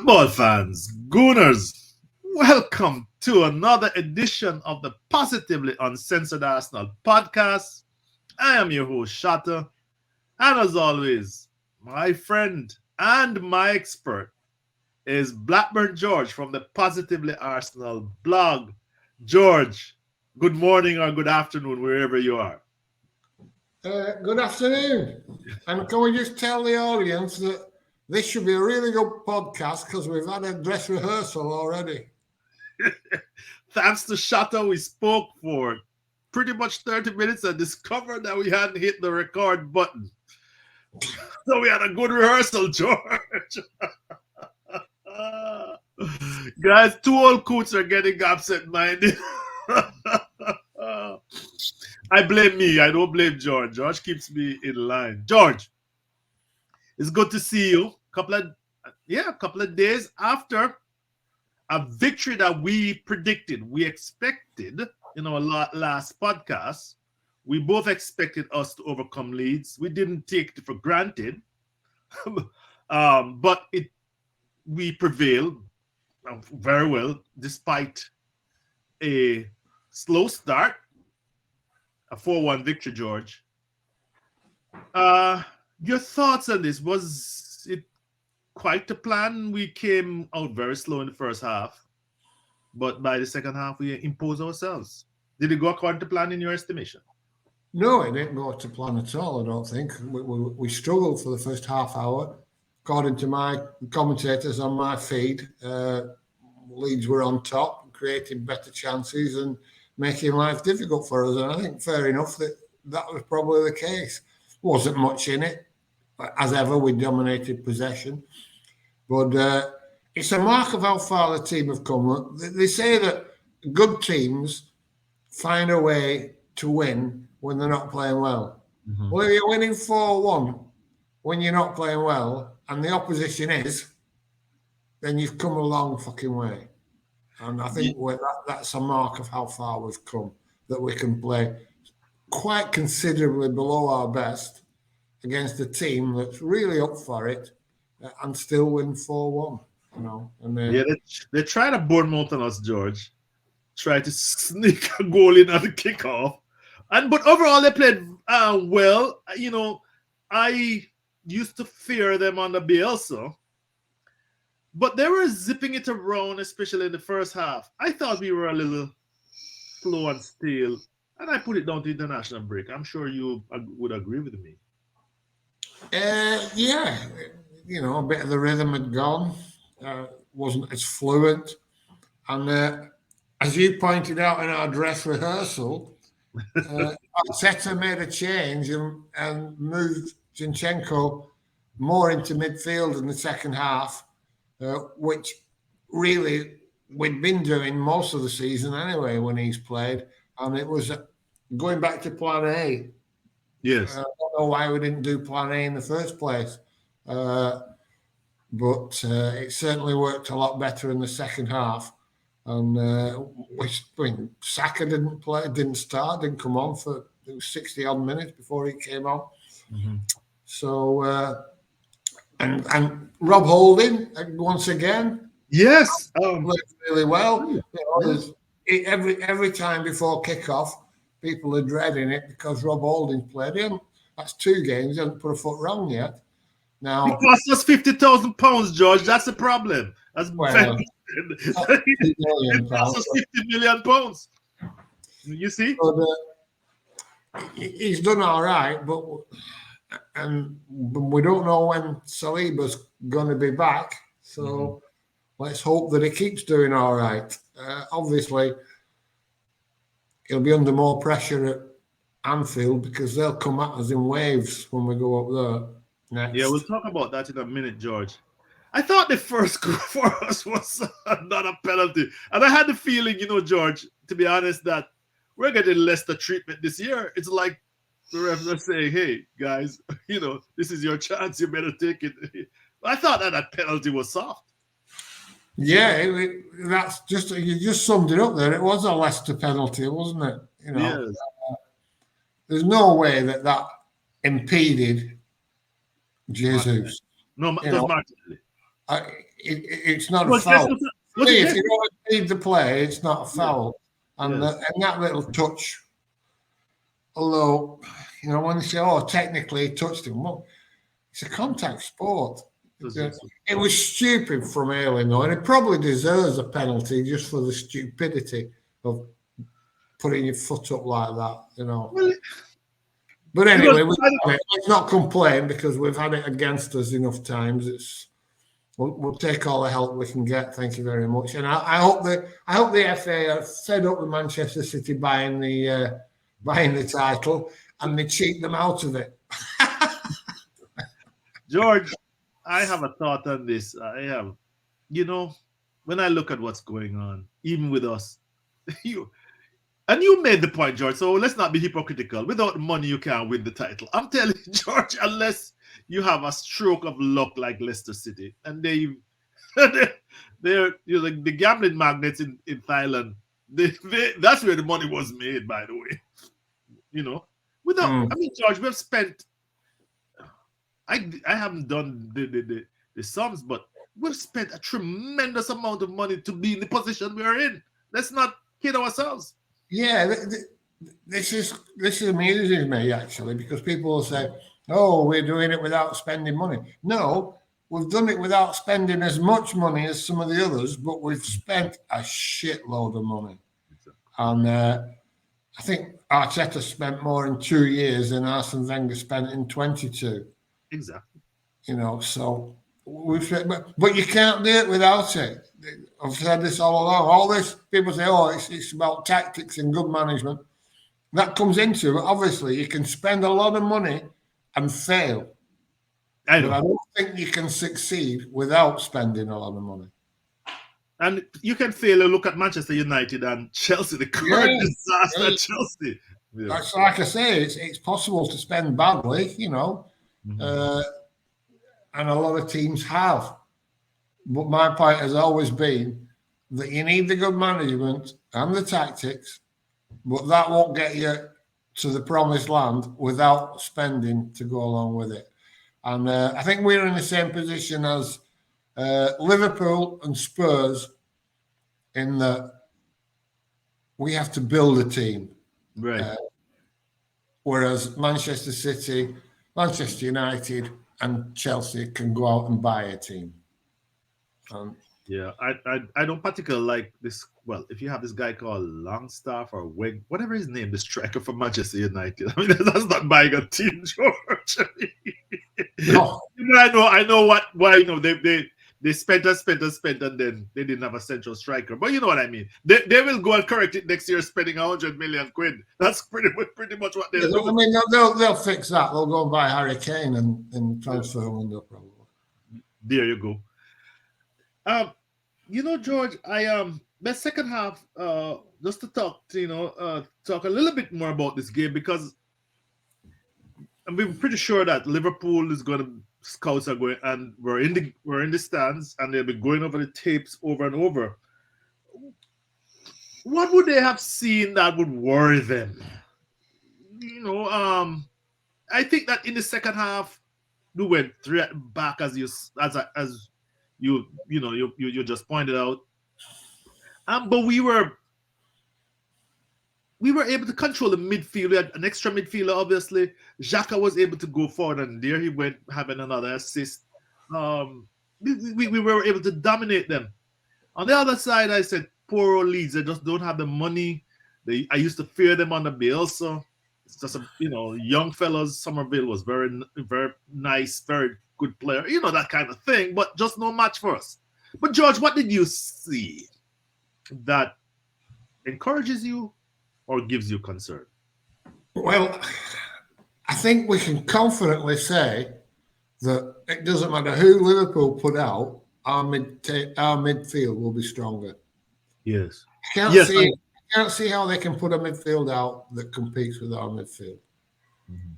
Football fans, Gooners, welcome to another edition of the Positively Uncensored Arsenal podcast. I am your host, Shotta, and as always, my friend and my expert is Blackburn George from the Positively Arsenal blog. George, good morning or good afternoon, wherever you are. Good afternoon. And can we just tell the audience that this should be a really good podcast because we've had a dress rehearsal already. Thanks to Shotta, we spoke for pretty much 30 minutes and discovered that we hadn't hit the record button. So we had a good rehearsal, George. Guys, two old coots are getting absent-minded. I blame me. I don't blame George. George keeps me in line. George, it's good to see you. A couple of days after a victory that we predicted, we expected in our last podcast. We both expected us to overcome Leeds. We didn't take it for granted, but we prevailed very well despite a slow start, a 4-1 victory, George. Your thoughts on this? Was it quite a plan? We came out very slow in the first half, but by the second half, we imposed ourselves. Did it go according to plan in your estimation? No, it didn't go to plan at all, I don't think. We struggled for the first half hour. According to my commentators on my feed, Leeds were on top, creating better chances and making life difficult for us. And I think fair enough that was probably the case. Wasn't much in it. As ever, we dominated possession. But it's a mark of how far the team have come. They say that good teams find a way to win when they're not playing well. Mm-hmm. Well, if you're winning 4-1 when you're not playing well and the opposition is, then you've come a long fucking way. And I think that's a mark of how far we've come, that we can play quite considerably below our best against a team that's really up for it and still win 4-1. You know, and they try to Bournemouth on us, George. Try to sneak a goal in at the kickoff, but overall they played well. You know, I used to fear them on the Bielsa, but they were zipping it around, especially in the first half. I thought we were a little slow and stale, and I put it down to international break. I'm sure you would agree with me. Yeah, you know, a bit of the rhythm had gone. Wasn't as fluent. And as you pointed out in our dress rehearsal, Arteta made a change and moved Zinchenko more into midfield in the second half, which really we'd been doing most of the season anyway when he's played. And it was going back to plan A. Yes. I don't know why we didn't do plan A in the first place. But it certainly worked a lot better in the second half. And Saka didn't start, didn't come on for 60-odd minutes before he came on. Mm-hmm. So, and Rob Holding, once again. Yes. Played really well. You know, every time before kickoff, people are dreading it because Rob Holding's played him. That's 2 games. He hasn't put a foot wrong yet. Now, it cost us £50,000, George. That's the problem. That's it cost us £50 million. You see? But, he's done all right, but we don't know when Saliba's going to be back. So let's hope that he keeps doing all right. Obviously, he'll be under more pressure at Anfield because they'll come at us in waves when we go up there next. Yeah, we'll talk about that in a minute, George. I thought the first goal for us was not a penalty. And I had the feeling, you know, George, to be honest, that we're getting Leicester treatment this year. It's like the refs are saying, hey, guys, you know, this is your chance. You better take it. I thought that penalty was soft. Yeah, that's just, you just summed it up there. It was a Leicester penalty, wasn't it? You know, yes. There's no way that impeded Jesus. No, it was Martinelli. It's not a Was foul. See, if it you don't need the play, it's not a foul. And, Yes. and that little touch, although, when they say, oh, technically he touched him, well, it's a contact sport. It was stupid from Ayling, though, and it probably deserves a penalty just for the stupidity of putting your foot up like that, Well, But anyway, let's not complain because we've had it against us enough times. We'll take all the help we can get. Thank you very much. And I hope the FA are fed up with Manchester City buying the title and they cheat them out of it. George, I have a thought on this. When I look at what's going on, even with us, you made the point, George. So let's not be hypocritical. Without money, you can't win the title. I'm telling you, George, unless you have a stroke of luck like Leicester City, and they're like the gambling magnates in Thailand. That's where the money was made, by the way. Without, George, we've spent. I haven't done the sums, but we've spent a tremendous amount of money to be in the position we are in. Let's not kid ourselves. Yeah, this amuses me actually, because people will say, "Oh, we're doing it without spending money." No, we've done it without spending as much money as some of the others, but we've spent a shitload of money. And I think Arteta spent more in 2 years than Arsene Wenger spent in 22. Exactly. So but you can't do it without it. I've said this all along. All this, people say, oh, it's about tactics and good management. That comes into it. Obviously, you can spend a lot of money and fail. But I don't think you can succeed without spending a lot of money. And you can fail and look at Manchester United and Chelsea, the current disaster at Chelsea. Yeah. That's like I say, it's possible to spend badly, and a lot of teams have. But my point has always been that you need the good management and the tactics, but that won't get you to the promised land without spending to go along with it. And I think we're in the same position as Liverpool and Spurs in that we have to build a team. Right. Whereas Manchester City, Manchester United, and Chelsea can go out and buy a team. I don't particularly like this. Well, if you have this guy called Longstaff or Wig, whatever his name, the striker for Manchester United. I mean, that's not buying a team, George. No. I know why. They spent and then they didn't have a central striker. But you know what I mean. They will go and correct it next year, spending 100 million quid. That's pretty much what they'll do. I mean, they'll fix that. They'll go and buy Harry Kane and transfer window probably. There you go. George, the second half, just to talk a little bit more about this game, because I'm pretty sure that Liverpool is going to scouts are going, and we're in the stands, and they'll be going over the tapes over and over. What would they have seen that would worry them? I think that in the second half, we went back as you just pointed out. But we were able to control the midfield. We had an extra midfielder, obviously. Xhaka was able to go forward, and there he went, having another assist. We were able to dominate them. On the other side, I said, poor old Leeds, they just don't have the money. I used to fear them on the bill, so it's just young fellas. Somerville was very, very nice, very good player, that kind of thing, but just no match for us. But George, what did you see that encourages you or gives you concern? Well, I think we can confidently say that it doesn't matter who Liverpool put out, our midfield will be stronger. Yes. I can't see how they can put a midfield out that competes with our midfield. Mm-hmm.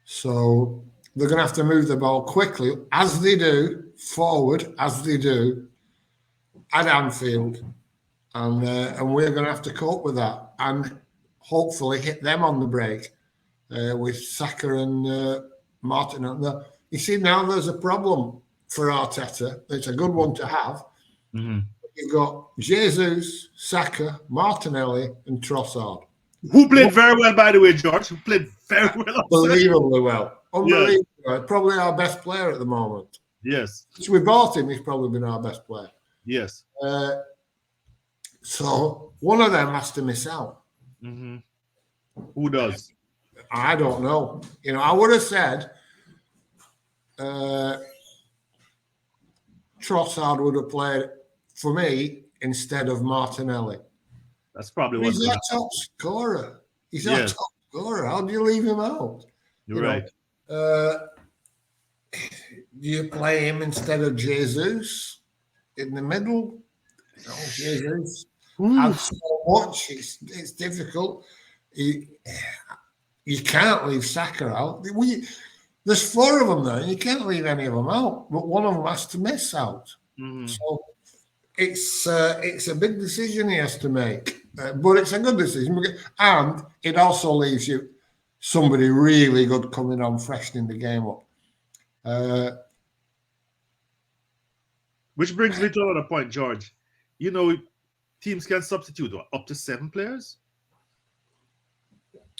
So they're going to have to move the ball quickly, as they do, forward, as they do at Anfield. And we're going to have to cope with that and hopefully hit them on the break with Saka and Martin. You see, now there's a problem for Arteta. It's a good one to have. Mm-hmm. You've got Jesus, Saka, Martinelli, and Trossard. Who played very well, by the way, George? Who played very well. Unbelievably well. Unbelievably Yes. well. Probably our best player at the moment. Yes. Since we bought him, he's probably been our best player. Yes. So one of them has to miss out. Mm-hmm. Who does? I don't know. I would have said Trossard would have played for me instead of Martinelli. That's probably He's our top scorer. He's our top scorer. How do you leave him out? You're right. Do you play him instead of Jesus in the middle? No, Jesus. And so much. It's difficult. You can't leave Saka out. There's 4 of them there. You can't leave any of them out, but one of them has to miss out. Mm-hmm. So it's a big decision he has to make, but it's a good decision, and it also leaves you somebody really good coming on, freshening the game up. Which brings me to another point, George. Teams can substitute up to 7 players.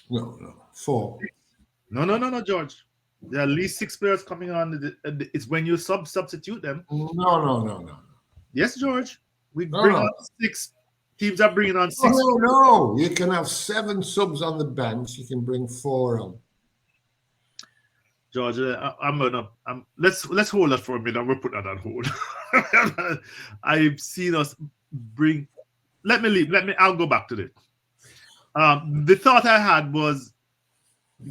No, 4. No, George. There are at least 6 players coming on. It's when you substitute them. No. Yes, George. We bring on 6. Teams are bringing on 6. No. You can have 7 subs on the bench. You can bring 4 on. George, let's hold that for a minute. We'll put that on hold. I've seen us bring. Let me leave. I'll go back to this. The thought I had was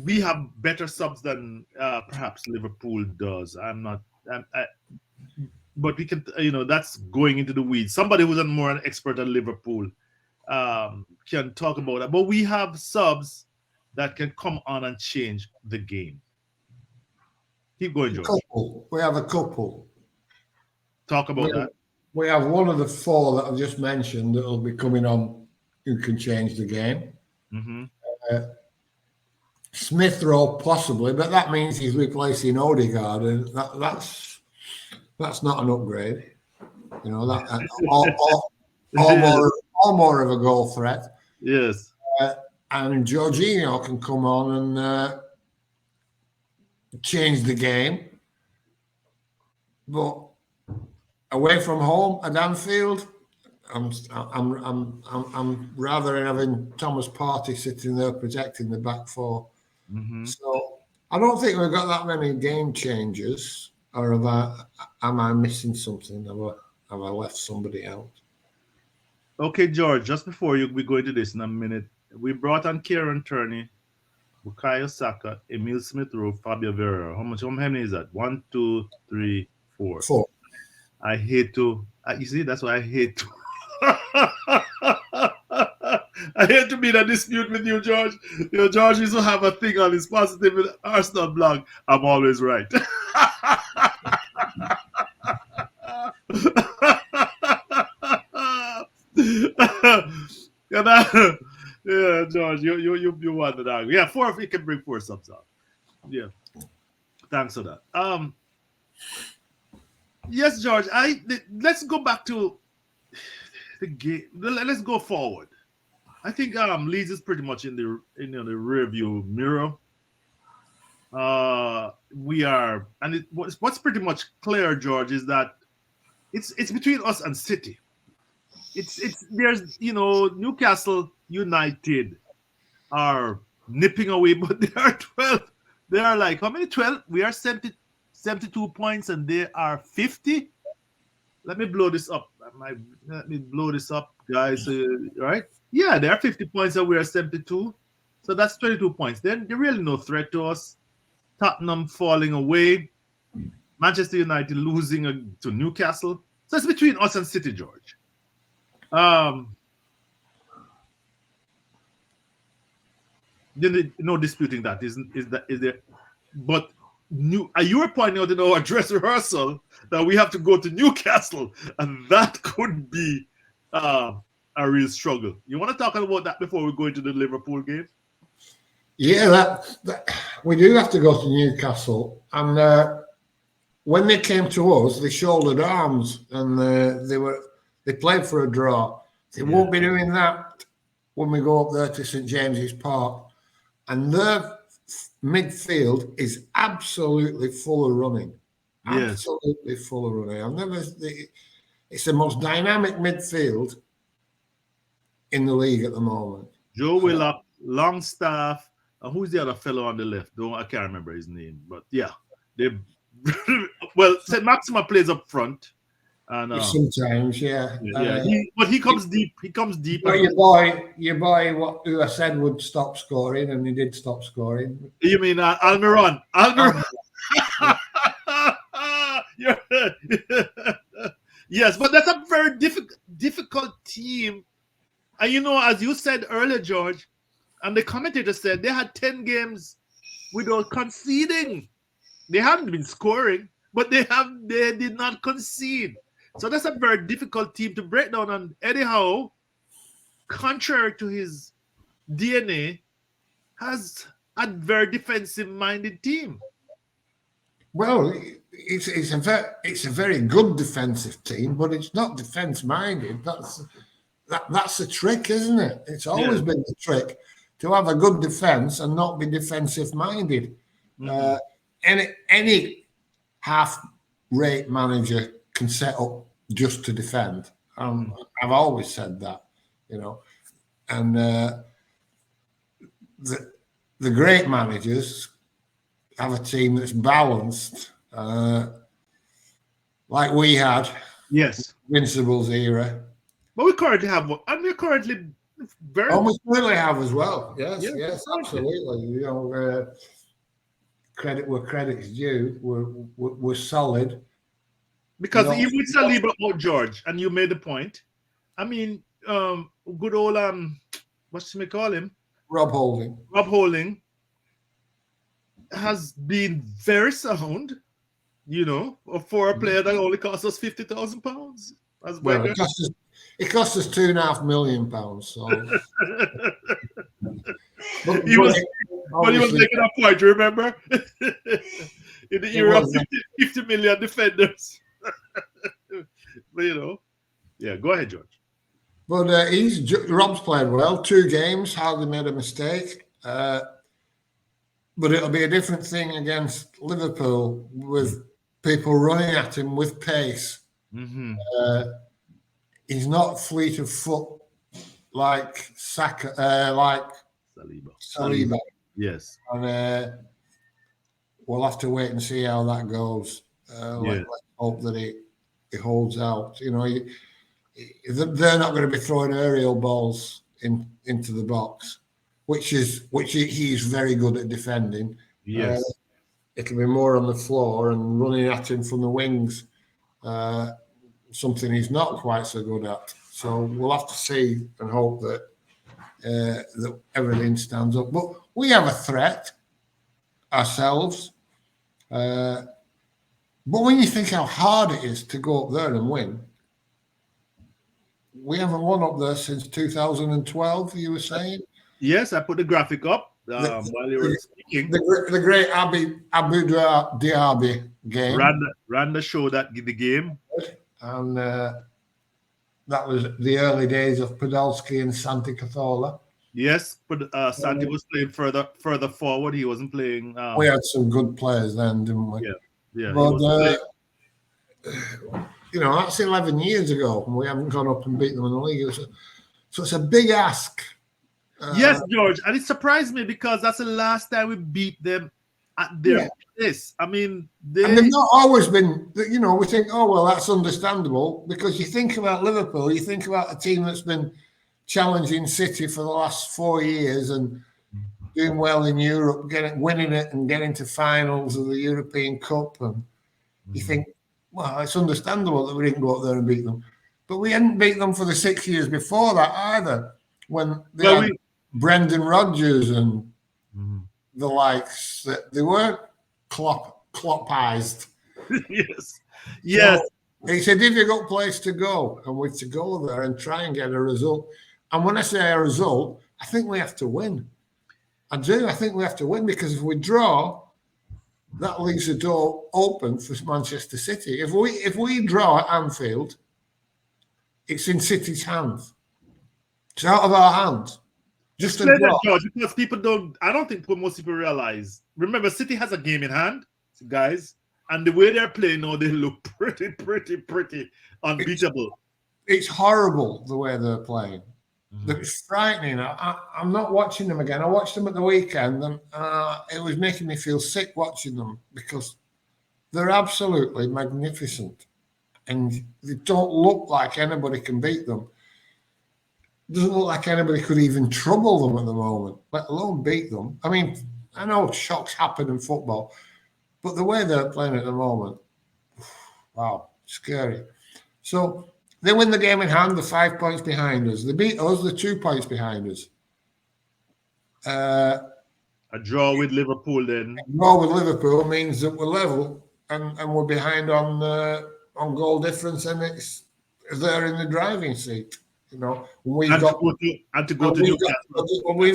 we have better subs than perhaps Liverpool does. But we can, that's going into the weeds. Somebody who's more an expert at Liverpool can talk about that. But we have subs that can come on and change the game. Keep going, George. We have a couple. Talk about that. We have one of the 4 that I've just mentioned that will be coming on who can change the game. Mm-hmm. Smith Rowe possibly, but that means he's replacing Odegaard, and that's not an upgrade. All more of a goal threat. Yes. And Jorginho can come on and change the game, but away from home at Anfield, I'm rather than having Thomas Partey sitting there protecting the back 4. Mm-hmm. So I don't think we've got that many game changers. Or am I missing something? Have I left somebody out? Okay, George. Just before we go into this in a minute, we brought on Kieran Tierney, Bukayo Saka, Emile Smith-Rowe, Fabio Vieira. How many is that? 1, 2, 3, 4. 4. I hate to. You see, that's why I hate to. I hate to be in a dispute with you, George. George used to have a thing on his positive Arsenal blog. I'm always right. Yeah, George, you wanted that. Yeah, 4 if you can bring 4 subs out. Yeah, thanks for that. Yes, George. Let's go back to the game. Let's go forward. I think Leeds is pretty much in the rearview mirror. We are, and what's pretty much clear, George, is that it's between us and City. There's Newcastle United are nipping away, but they are 12. They are like how many? 12. We are 72 points, and they are 50. Let me blow this up. Let me blow this up, guys. Right? Yeah, they are 50 points, and we are 72. So that's 22 points. Then they're really no threat to us. Tottenham falling away. Manchester United losing to Newcastle. So it's between us and City, George. No disputing that. Is there? But you were pointing out in our dress rehearsal that we have to go to Newcastle, and that could be a real struggle. You want to talk about that before we go into the Liverpool game? Yeah, that we do have to go to Newcastle, and when they came to us, they shouldered arms and they played for a draw. They won't be doing that when we go up there to St James's Park. And their midfield is absolutely full of running. Yes. Absolutely full of running. It's the most dynamic midfield in the league at the moment. Joe Willock, Longstaff, and who's the other fellow on the left? I can't remember his name, but yeah, they. Well, St. Maxima plays up front, and sometimes, yeah. But he comes deep. He comes deep. But your boy, who I said would stop scoring, and he did stop scoring. You mean Almiron? Almiron. Yes, but that's a very difficult team. And as you said earlier, George, and the commentator said they had 10 games without conceding. They haven't been scoring, but they did not concede. So that's a very difficult team to break down. And Eddie Howe, contrary to his DNA, has a very defensive-minded team. Well, it's a very good defensive team, but it's not defense-minded. That's the trick, isn't it? It's always been the trick to have a good defense and not be defensive-minded. Mm-hmm. Any half-rate manager can set up just to defend. I've always said that, and the great managers have a team that's balanced, like we had. Yes, Invincibles era. But we currently have one, and we're currently very. Oh, we currently have as well. Yes, absolutely. Credit where credit's due. We're solid. Because even with Saliba out, George, and you made the point. I mean, good old what should we call him? Rob Holding. Rob Holding has been very sound, for a player that only cost us £50,000. Well, it cost us £2.5 million. So, he was making a point. Remember, in the era of 50 million defenders. But yeah. Go ahead, George. But Rob's played well. 2 games, hardly made a mistake. But it'll be a different thing against Liverpool with people running at him with pace. Mm-hmm. He's not fleet of foot like Saka, like Saliba. Yes. And we'll have to wait and see how that goes. Let's hope that it holds out. They're not going to be throwing aerial balls into the box, which he's very good at defending. Yes. It'll be more on the floor and running at him from the wings. Something he's not quite so good at. So we'll have to see and hope that that everything stands up. But we have a threat ourselves. But when you think how hard it is to go up there and win, we haven't won up there since 2012, you were saying? Yes, I put the graphic up while you were speaking. The great Abou Diaby game. Randa showed that the game. And that was the early days of Podolski and Santi Cazorla. Yes, but Santi was playing further forward. He wasn't playing. We had some good players then, didn't we? Yeah. But that's 11 years ago, and we haven't gone up and beat them in the league. So it's a big ask. Yes, George, and it surprised me because that's the last time we beat them at their place. I mean, and they've not always been. We think, oh well, that's understandable because you think about Liverpool, you think about a team that's been challenging City for the last 4 years and doing well in Europe, winning it and getting to finals of the European Cup, and you think, well, it's understandable that we didn't go up there and beat them, but we hadn't beat them for the 6 years before that either, when they had Brendan Rodgers and the likes. That they were Kloppized. Yes. So it's a difficult place to go, and we're to go there and try and get a result. And when I say a result, I think we have to win. I do. I think we have to win because if we draw, that leaves the door open for Manchester City. If we draw at Anfield, it's in City's hands. It's out of our hands. Just a Explain that, draw. George, because people don't. I don't think most people realize. Remember, City has a game in hand, guys, and the way they're playing now, they look pretty unbeatable. It's horrible the way they're playing. It's frightening. I'm not watching them again. I watched them at the weekend, and it was making me feel sick watching them because they're absolutely magnificent, and they don't look like anybody can beat them. It doesn't look like anybody could even trouble them at the moment, let alone beat them. I mean, I know shocks happen in football, but the way they're playing at the moment, wow, scary. So they win the game in hand, they're 5 points behind us. They beat us, they're 2 points behind us. A draw with Liverpool then. A draw with Liverpool means that we're level and we're behind on goal difference, and they're in the driving seat. You know, we've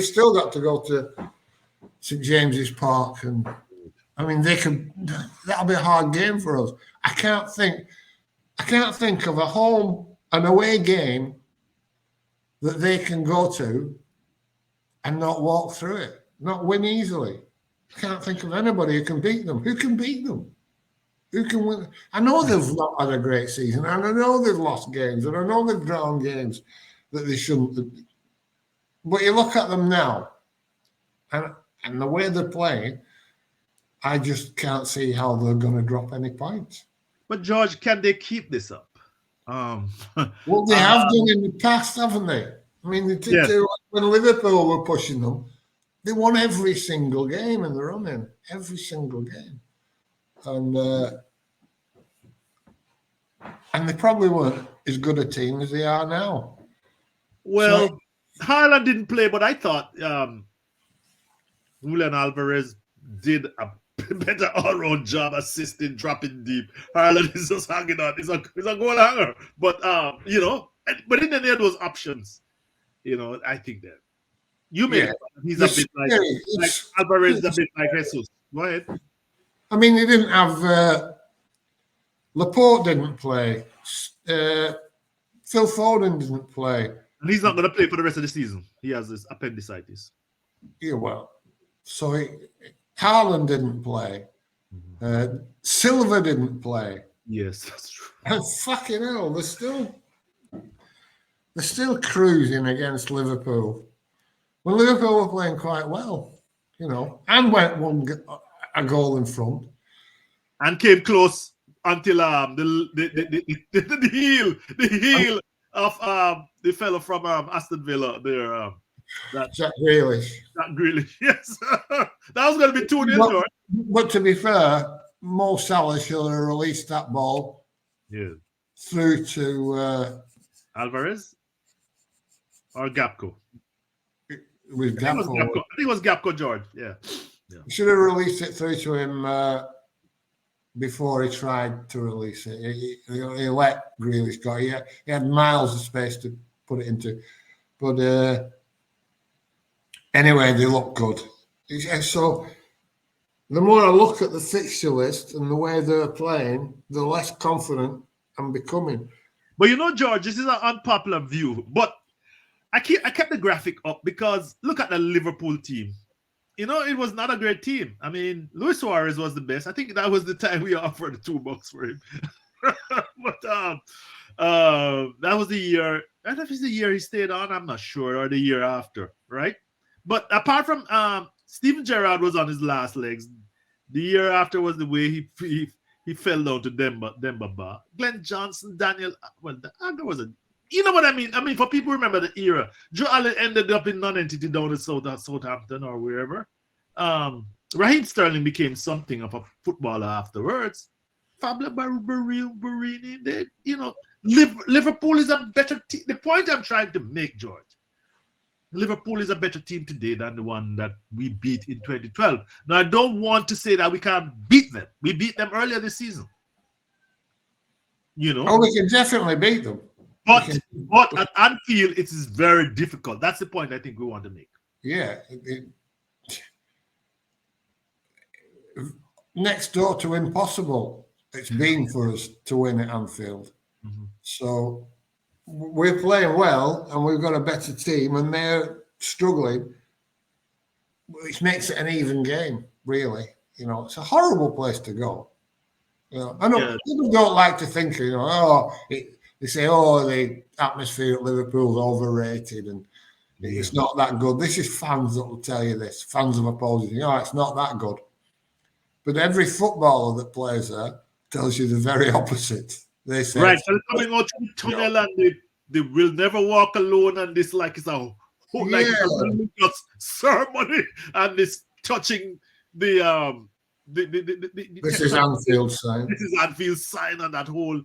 still got to go to St James's Park, and I mean that'll be a hard game for us. I can't think of a home and away game that they can go to and not walk through it, not win easily. I can't think of anybody who can beat them. Who can beat them? Who can win? I know they've not had a great season, and I know they've lost games, and I know they've drawn games that they shouldn't. But you look at them now, and the way they're playing, I just can't see how they're going to drop any points. But George, can they keep this up? Well, they have done in the past, haven't they? I mean, they did do when Liverpool were pushing them. They won every single game in the run-in, every single game, and they probably weren't as good a team as they are now. Well, Haaland didn't play, but I thought Julian Alvarez did a better all-round job assisting, dropping deep. Haaland is just hanging on. He's a goal hanger. But, but in the end, those options, I think that. You made he's a bit like Alvarez is a bit like Jesus. Go ahead. I mean, they didn't have Laporte didn't play. Phil Foden didn't play. And he's not going to play for the rest of the season. He has this appendicitis. Yeah, well, so Haaland didn't play. Silva didn't play. Yes, that's true. And fucking hell, they're still cruising against Liverpool. Well, Liverpool were playing quite well, and won a goal in front, and came close until the heel of the fellow from Aston Villa there. Jack Grealish. Jack Grealish, yes. That was going to be 2-0. But to be fair, Mo Salah should have released that ball through to Alvarez or Gapco. It was Gapco. I think it was Gapco George. Yeah. Should have released it through to him before he tried to release it. He let Grealish go. He had miles of space to put it into. But anyway, they look good. So the more I look at the fixture list and the way they're playing, the less confident I'm becoming. But George, this is an unpopular view. But I kept the graphic up because look at the Liverpool team. It was not a great team. I mean, Luis Suarez was the best. I think that was the time we offered $2 for him. But that was the year. I don't know if it's the year he stayed on. I'm not sure, or the year after, right? But apart from Steven Gerrard was on his last legs. The year after was the way he fell down to Demba Ba. Glenn Johnson, Daniel. Well, there was a. You know what I mean? I mean, for people who remember the era, Joe Allen ended up in non-entity down at Southampton or wherever. Raheem Sterling became something of a footballer afterwards. Fabio Barini, Liverpool is a better team. The point I'm trying to make, George, Liverpool is a better team today than the one that we beat in 2012. Now, I don't want to say that we can't beat them. We beat them earlier this season. Oh, we can definitely beat them. But at Anfield, it is very difficult. That's the point I think we want to make. Yeah. next door to impossible. It's been for us to win at Anfield. Mm-hmm. So we're playing well, and we've got a better team, and they're struggling, which makes it an even game, really. It's a horrible place to go. I know people don't like to think, they say, the atmosphere at Liverpool is overrated and it's not that good. This is fans that will tell you this, fans of opposing. It's not that good. But every footballer that plays there tells you the very opposite. They say, right, so they're coming out to the tunnel and they will never walk alone, and this like it's a religious ceremony, and this touching the this is Anfield sign. This is Anfield sign, and that whole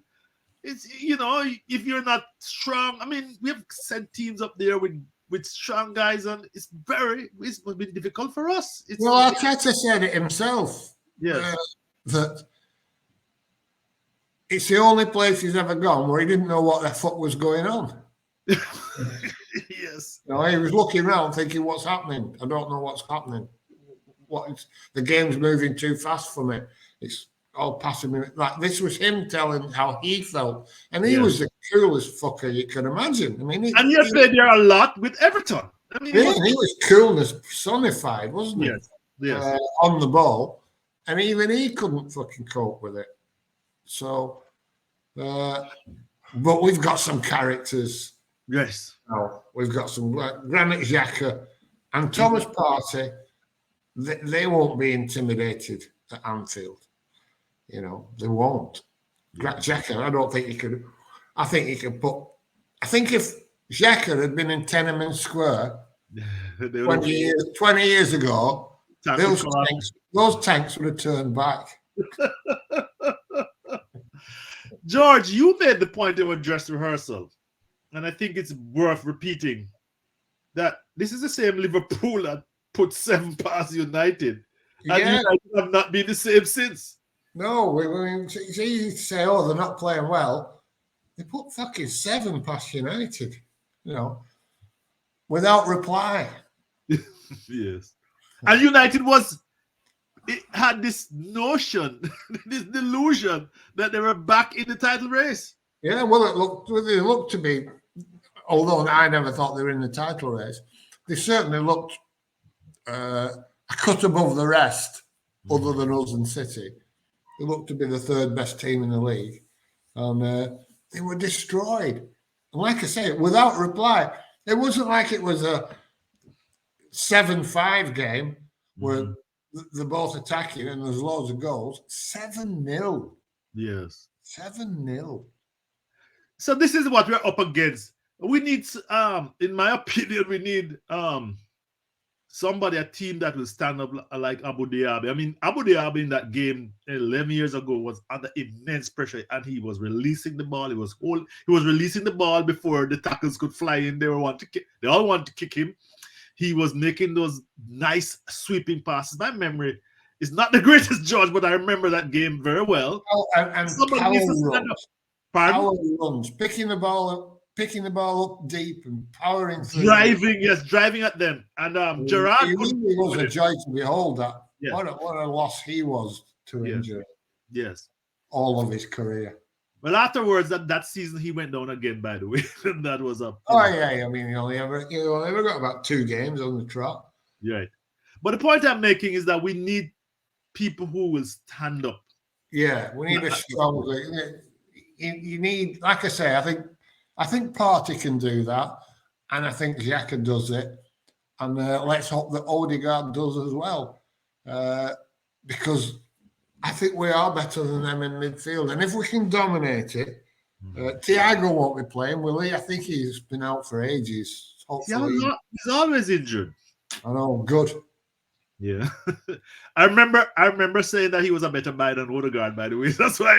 it's if you're not strong. I mean, we have sent teams up there with strong guys, and it's been difficult for us. Arteta said it himself. Yes. That it's the only place he's ever gone where he didn't know what the fuck was going on. Yes. He was looking around thinking, what's happening? I don't know what's happening. The game's moving too fast for me. It's all passing me. Like, this was him telling how he felt. And he was the coolest fucker you can imagine. I mean, and he played there a lot with Everton. I mean, he was coolness personified, wasn't he? Yes. On the ball. And even he couldn't fucking cope with it. So, but we've got some characters. Yes. We've got some Granit Xhaka and Thomas Partey. They won't be intimidated at Anfield. They won't. Xhaka, I don't think he could. I think he could put. I think if Xhaka had been in Tenement Square 20 years ago, those tanks would have turned back. George, you made the point in our dress rehearsal, and I think it's worth repeating that this is the same Liverpool that put 7 past United, and United have not been the same since. No, it's easy to say, they're not playing well. They put fucking 7 past United, without reply. Yes. And United had this notion, this delusion that they were back in the title race. Yeah, well, they looked to be, although I never thought they were in the title race, they certainly looked a cut above the rest, other than us and City. They looked to be the 3rd best team in the league. And they were destroyed. And like I say, without reply, it wasn't like it was a 7-5 game where they're both attacking and there's loads of goals. 7-0. Yes. 7-0. So this is what we're up against. We need, in my opinion, we need a team that will stand up like Abou Diaby. I mean, Abou Diaby in that game 11 years ago was under immense pressure, and he was releasing the ball. He was releasing the ball before the tackles could fly in. They all want to kick him. He was making those nice sweeping passes. My memory is not the greatest, George, but I remember that game very well. And power runs, picking the ball up deep and powering through. Driving at them. And Gerard was a joy to behold. That what a loss he was to injury. Yes, all of his career. Well, afterwards, that season he went down again. By the way, and that was up. I mean, he only ever got about 2 games on the trot. Right, but the point I'm making is that we need people who will stand up. Yeah, we need a strong. You need, like I say, I think Partey can do that, and I think Xhaka does it, and let's hope that Odegaard does as well, because I think we are better than them in midfield, and if we can dominate it, Thiago won't be playing, will he? I think he's been out for ages. Hopefully, he's always injured. I know, good. Yeah, I remember saying that he was a better buy than Odegaard. By the way, that's why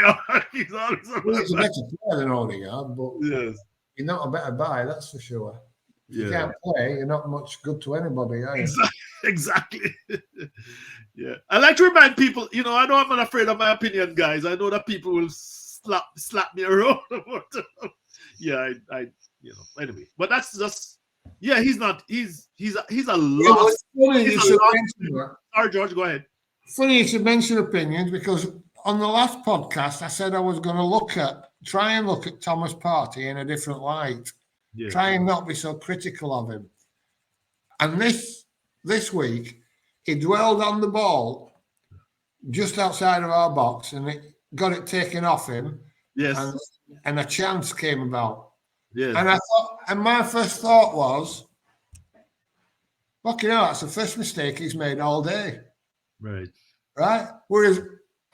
he's always he's a better player than Odegaard, but yes, you're not a better buy, that's for sure. If you can't play, you're not much good to anybody, are you? Exactly. Yeah, I like to remind people. I know I'm not afraid of my opinion, guys. I know that people will slap me around. Anyway, but that's just. Yeah, he's not. He's a loss. Sorry, George, go ahead. Funny you should mention opinions, because on the last podcast I said I was going to try and look at Thomas Partey in a different light, Yeah. try and not be so critical of him. And this week he dwelled on the ball just outside of our box and got it taken off him. Yes. And a chance came about. Yes. And my first thought was, fucking hell, that's the first mistake he's made all day. Right. Right? Whereas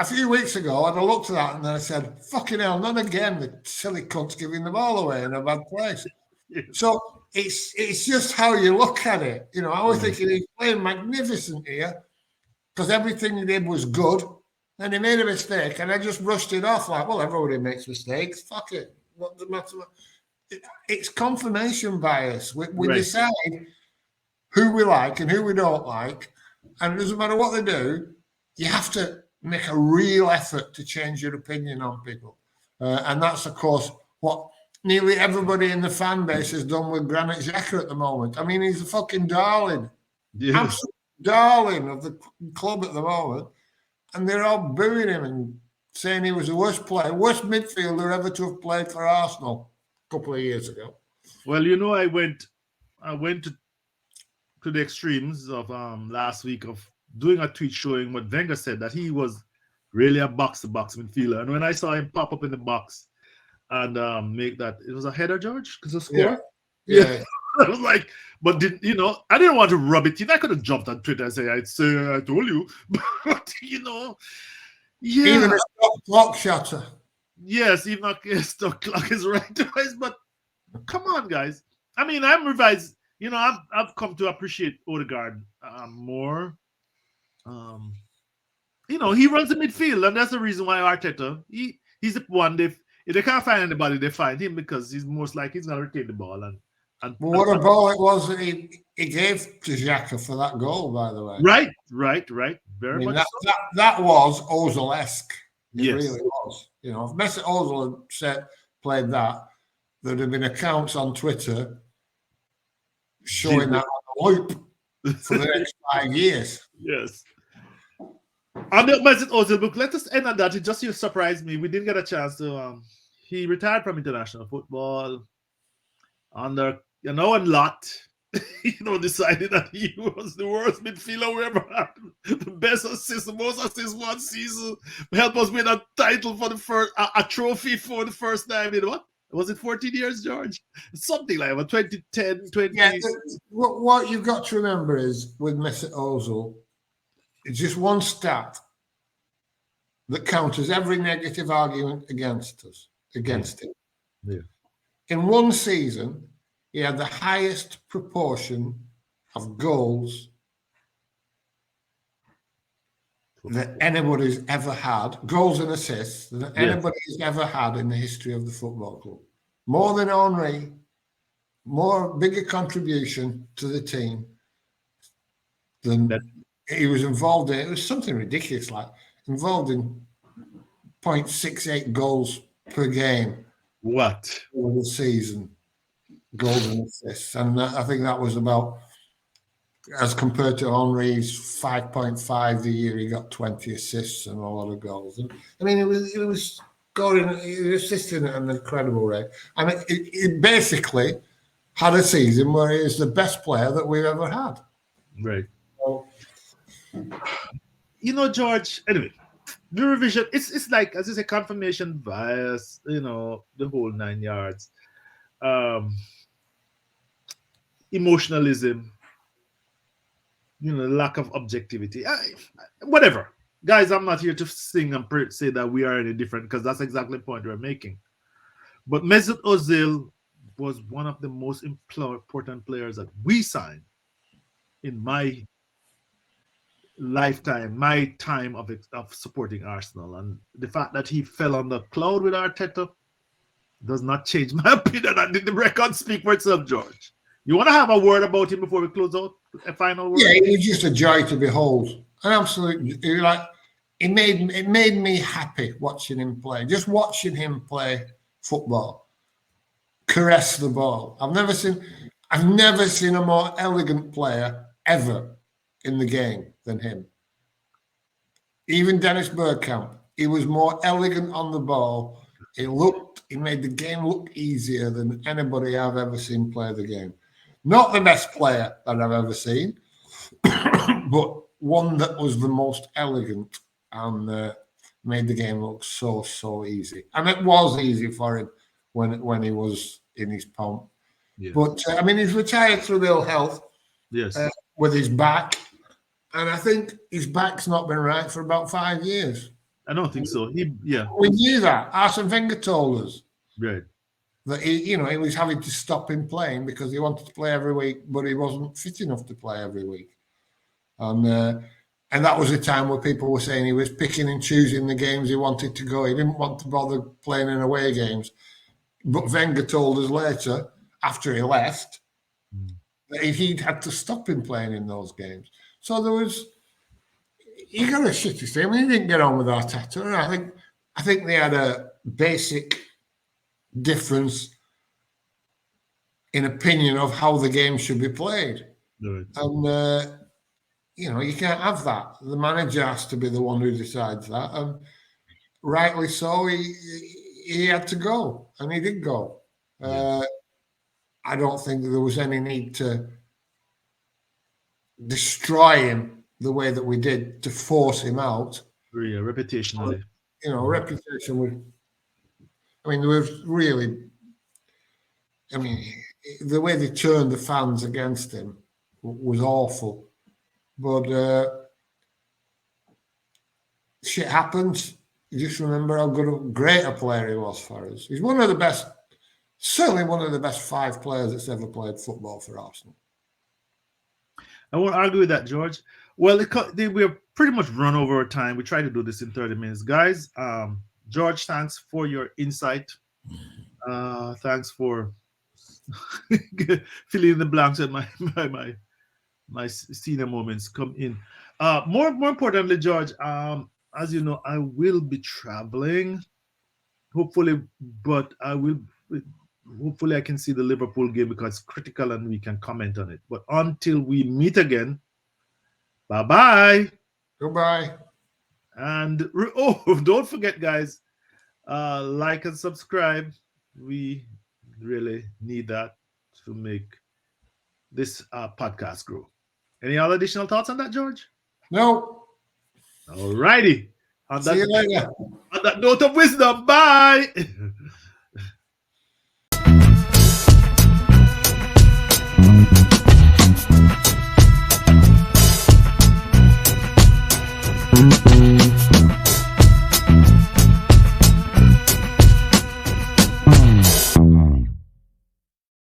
a few weeks ago, I'd have looked at that and then I said, fucking hell, not again, the silly cunt's giving the ball away in a bad place. Yes. So it's just how you look at it. You know, I was thinking he's playing magnificent here because everything he did was good. And he made a mistake and I just brushed it off like, well, everybody makes mistakes. Fuck it. What does it matter? It's confirmation bias. We decide who we like and who we don't like. And it doesn't matter what they do, you have to make a real effort to change your opinion on people. And that's, of course, what nearly everybody in the fan base has done with Granit Xhaka at the moment. I mean, he's a fucking darling. Yes. Absolute darling of the club at the moment. And they're all booing him and saying he was the worst midfielder ever to have played for Arsenal a couple of years ago. Well, you know, I went to the extremes of last week of doing a tweet showing what Wenger said, that he was really a box-to-box midfielder. And when I saw him pop up in the box and make that, it was a header, George, because of score. Yeah. I was like, but I didn't want to rub it in. I could have jumped on Twitter and say, I told you. But, yeah. Even a stop clock shutter. Yes, even a stop clock is right twice. But come on, guys. I mean, I'm revised. I've come to appreciate Odegaard more. He runs the midfield, and that's the reason why Arteta, he's the one. If they can't find anybody, they find him because he's most likely he's going to retain the ball. And what a ball it was that he gave to Xhaka for that goal, by the way. Right. Very much so. That was Ozil-esque. It Yes. really was. You know, if Mesut Ozil had played that, there'd have been accounts on Twitter showing that on a loop for the next 5 years. Yes. On the Mesut Ozil book, let us end on that. It just surprised me. We didn't get a chance to. He retired from international football under and Lot. Decided that he was the worst midfielder we ever had. The best assist, the most assists one season. Help us win a title for the first, a trophy for the first time in what? Was it 14 years, George? Something like that, 2010, 20. Yeah, what you've got to remember is with Mesut Ozil, it's just one stat that counters every negative argument against him. Yeah. In one season, he had the highest proportion of goals that anybody's ever had, goals and assists that anybody's ever had in the history of the football club. More than Henry, bigger contribution to the team than he was involved in. It was something ridiculous, like involved in 0.68 goals per game. What? Over the season. Goals and assists. And I think that was about, as compared to Henry's 5.5 the year, he got 20 assists and a lot of goals. And, I mean, he was scoring, he was assisting at an incredible rate. And he basically had a season where he was the best player that we've ever had. Right. So, George, anyway, the revision, it's like, as I say, confirmation bias, the whole 9 yards. Emotionalism, lack of objectivity, whatever. Guys, I'm not here to sing and say that we are any different, because that's exactly the point we're making. But Mesut Ozil was one of the most important players that we signed in my lifetime, my time of supporting Arsenal. And the fact that he fell on the cloud with Arteta does not change my opinion. And did the record speak for itself, George? You want to have a word about him before we close out? A final word? Yeah, it was just a joy to behold. An absolute, it made me happy watching him play. Just watching him play football, caress the ball. I've never seen a more elegant player ever in the game than him. Even Dennis Bergkamp, he was more elegant on the ball. He made the game look easier than anybody I've ever seen play the game. Not the best player that I've ever seen, but one that was the most elegant and made the game look so easy. And it was easy for him when he was in his pomp. Yes. But I mean, he's retired through ill health. Yes. With his back, and I think his back's not been right for about 5 years. I don't think so. We knew that. Arsene Wenger told us right. that he was having to stop him playing because he wanted to play every week, but he wasn't fit enough to play every week. And that was a time where people were saying he was picking and choosing the games he wanted to go. He didn't want to bother playing in away games. But Wenger told us later, after he left, that he'd had to stop him playing in those games. So he got a shitty team. He didn't get on with Arteta. I think they had a basic difference in opinion of how the game should be played. Right. And you can't have that. The manager has to be the one who decides that, and rightly so. He had to go, and he did go. Yeah. I don't think there was any need to destroy him the way that we did to force him out. Yeah, reputationally. Reputation was. I mean, there was really. I mean, the way they turned the fans against him was awful. But shit happens. You just remember how great a player he was for us. He's one of the best. Certainly one of the best 5 players that's ever played football for Arsenal. I won't argue with that, George. Well, we're pretty much run over our time. We try to do this in 30 minutes. Guys, George, thanks for your insight. Thanks for filling in the blanks at my senior moments come in. More importantly, George, as you know, I will be traveling, hopefully, but hopefully I can see the Liverpool game because it's critical and we can comment on it. But until we meet again, bye-bye. Goodbye. And don't forget, guys, like and subscribe. We really need that to make this podcast grow. Any other additional thoughts on that, George? No. All righty. See you later. On that note of wisdom, bye.